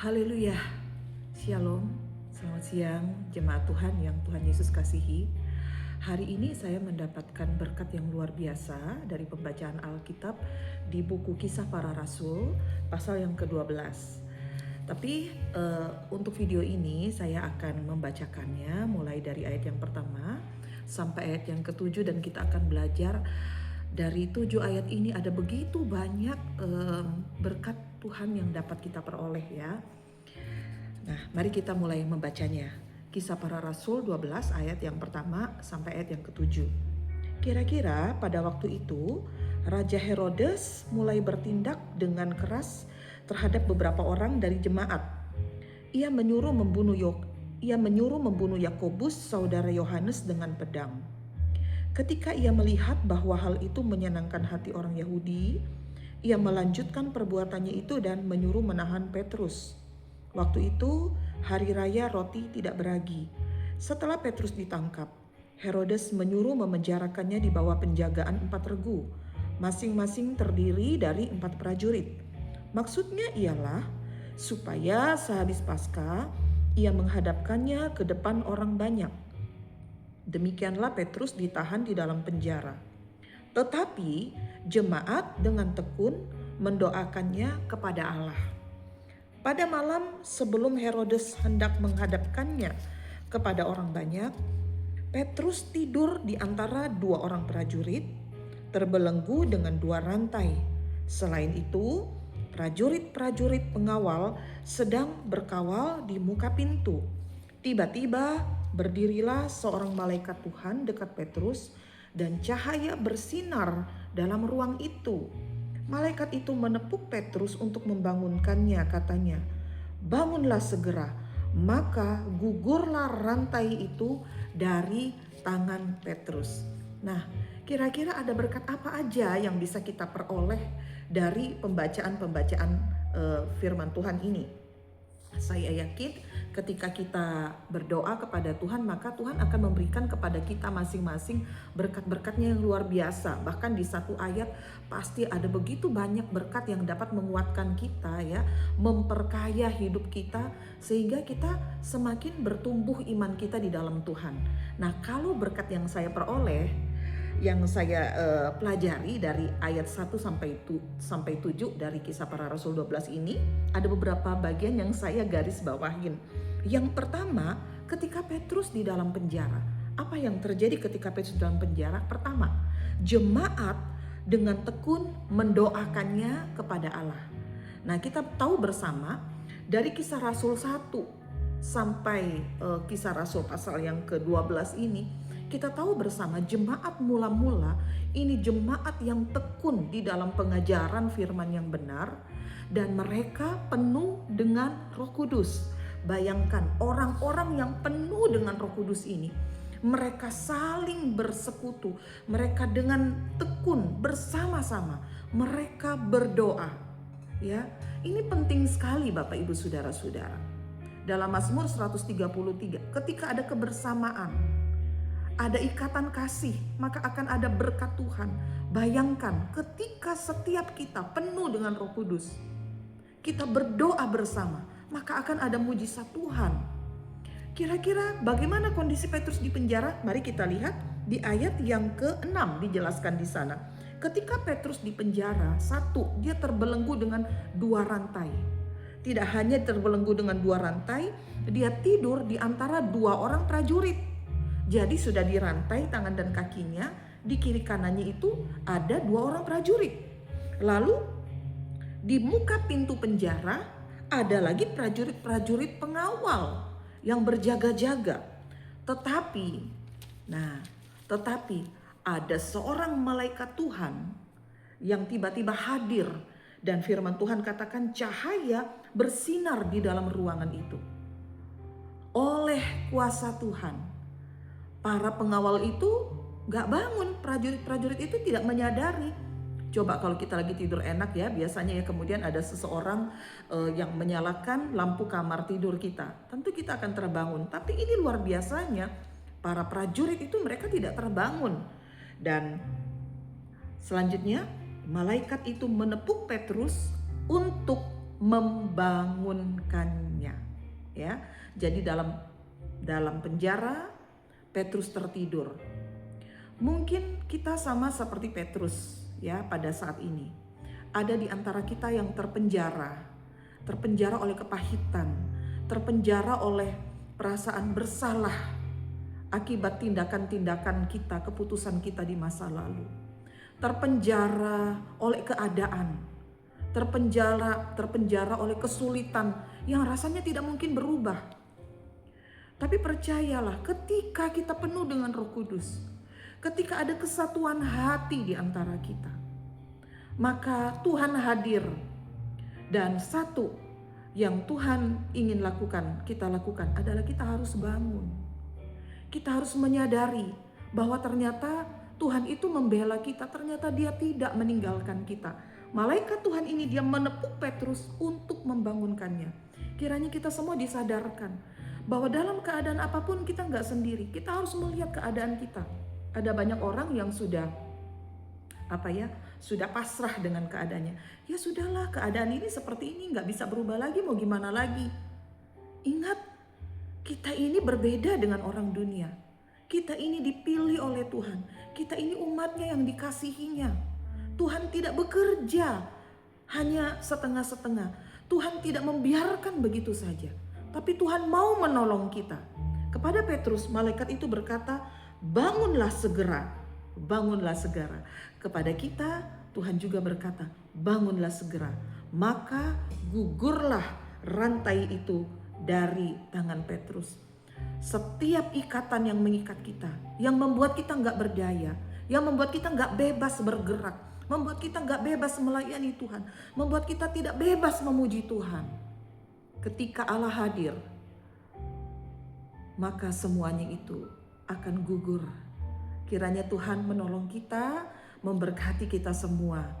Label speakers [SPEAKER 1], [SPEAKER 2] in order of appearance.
[SPEAKER 1] Haleluya, Shalom, selamat siang jemaat Tuhan yang Tuhan Yesus kasihi. Hari ini saya mendapatkan berkat yang luar biasa dari pembacaan Alkitab di buku Kisah Para Rasul pasal yang ke-12. Tapi untuk video ini saya akan membacakannya mulai dari ayat yang pertama sampai ayat yang ke-7, dan kita akan belajar dari 7 ayat ini ada begitu banyak berkat Tuhan yang dapat kita peroleh ya. Nah, mari kita mulai membacanya. Kisah Para Rasul 12 ayat yang pertama sampai ayat yang ke-7. Kira-kira pada waktu itu Raja Herodes mulai bertindak dengan keras terhadap beberapa orang dari jemaat. Ia menyuruh membunuh Yakobus, saudara Yohanes, dengan pedang. Ketika ia melihat bahwa hal itu menyenangkan hati orang Yahudi, ia melanjutkan perbuatannya itu dan menyuruh menahan Petrus. Waktu itu hari raya roti tidak beragi. Setelah Petrus ditangkap, Herodes menyuruh memenjarakannya di bawah penjagaan 4 regu, masing-masing terdiri dari 4 prajurit. Maksudnya ialah supaya sehabis Paskah ia menghadapkannya ke depan orang banyak. Demikianlah Petrus ditahan di dalam penjara. Tetapi jemaat dengan tekun mendoakannya kepada Allah. Pada malam sebelum Herodes hendak menghadapkannya kepada orang banyak, Petrus tidur di antara 2 orang prajurit, terbelenggu dengan 2 rantai. Selain itu, prajurit-prajurit pengawal sedang berkawal di muka pintu. Tiba-tiba berdirilah seorang malaikat Tuhan dekat Petrus, dan cahaya bersinar dalam ruang itu. Malaikat itu menepuk Petrus untuk membangunkannya, katanya, "Bangunlah segera." Maka gugurlah rantai itu dari tangan Petrus. Nah, kira-kira ada berkat apa aja yang bisa kita peroleh dari pembacaan firman Tuhan ini? Saya yakin ketika kita berdoa kepada Tuhan, maka Tuhan akan memberikan kepada kita masing-masing berkat-berkatnya yang luar biasa. Bahkan di satu ayat pasti ada begitu banyak berkat yang dapat menguatkan kita ya, memperkaya hidup kita sehingga kita semakin bertumbuh iman kita di dalam Tuhan. Nah, kalau berkat yang saya peroleh, yang saya pelajari dari ayat 1 sampai 7 dari Kisah Para Rasul 12 ini, ada beberapa bagian yang saya garis bawahin. Yang pertama, ketika Petrus di dalam penjara. Apa yang terjadi ketika Petrus di dalam penjara? Pertama, jemaat dengan tekun mendoakannya kepada Allah. Nah, kita tahu bersama dari Kisah Rasul 1 sampai Kisah Rasul pasal yang ke-12 ini, kita tahu bersama jemaat mula-mula ini jemaat yang tekun di dalam pengajaran firman yang benar, dan mereka penuh dengan Roh Kudus. Bayangkan orang-orang yang penuh dengan Roh Kudus ini, mereka saling bersekutu, mereka dengan tekun bersama-sama, mereka berdoa. Ya, ini penting sekali Bapak Ibu Saudara-saudara. Dalam Mazmur 133, ketika ada kebersamaan, ada ikatan kasih, maka akan ada berkat Tuhan. Bayangkan ketika setiap kita penuh dengan Roh Kudus, kita berdoa bersama, maka akan ada mujizat Tuhan. Kira-kira bagaimana kondisi Petrus di penjara? Mari kita lihat di ayat yang ke-6 dijelaskan di sana. Ketika Petrus di penjara, 1, dia terbelenggu dengan 2 rantai. Tidak hanya terbelenggu dengan 2 rantai, dia tidur di antara 2 orang prajurit. Jadi sudah dirantai tangan dan kakinya, di kiri kanannya itu ada 2 orang prajurit. Lalu di muka pintu penjara ada lagi prajurit-prajurit pengawal yang berjaga-jaga. Tetapi ada seorang malaikat Tuhan yang tiba-tiba hadir, dan firman Tuhan katakan cahaya bersinar di dalam ruangan itu. Oleh kuasa Tuhan, para pengawal itu gak bangun, prajurit-prajurit itu tidak menyadari. Coba kalau kita lagi tidur enak ya, biasanya ya kemudian ada seseorang yang menyalakan lampu kamar tidur kita. Tentu kita akan terbangun, tapi ini luar biasanya, para prajurit itu mereka tidak terbangun. Dan selanjutnya malaikat itu menepuk Petrus untuk membangunkannya. Ya, jadi dalam penjara Petrus tertidur. Mungkin kita sama seperti Petrus ya pada saat ini. Ada di antara kita yang terpenjara oleh kepahitan, terpenjara oleh perasaan bersalah akibat tindakan-tindakan kita, keputusan kita di masa lalu. Terpenjara oleh keadaan, terpenjara oleh kesulitan yang rasanya tidak mungkin berubah. Tapi percayalah, ketika kita penuh dengan Roh Kudus, ketika ada kesatuan hati di antara kita, maka Tuhan hadir. Dan satu yang Tuhan ingin kita lakukan adalah kita harus bangun. Kita harus menyadari bahwa ternyata Tuhan itu membela kita, ternyata Dia tidak meninggalkan kita. Malaikat Tuhan ini dia menepuk Petrus untuk membangunkannya. Kiranya kita semua disadarkan bahwa dalam keadaan apapun kita nggak sendiri. Kita harus melihat keadaan kita. Ada banyak orang yang sudah pasrah dengan keadaannya. Ya sudahlah, keadaan ini seperti ini, nggak bisa berubah lagi, mau gimana lagi. Ingat, kita ini berbeda dengan orang dunia. Kita ini dipilih oleh Tuhan. Kita ini umatnya yang dikasihinya. Tuhan tidak bekerja hanya setengah-setengah. Tuhan tidak membiarkan begitu saja. Tapi Tuhan mau menolong kita. Kepada Petrus, malaikat itu berkata, bangunlah segera. Bangunlah segera. Kepada kita, Tuhan juga berkata, bangunlah segera. Maka gugurlah rantai itu dari tangan Petrus. Setiap ikatan yang mengikat kita, yang membuat kita gak berdaya, yang membuat kita gak bebas bergerak, membuat kita gak bebas melayani Tuhan, membuat kita tidak bebas memuji Tuhan. Ketika Allah hadir, maka semuanya itu akan gugur. Kiranya Tuhan menolong kita, memberkati kita semua.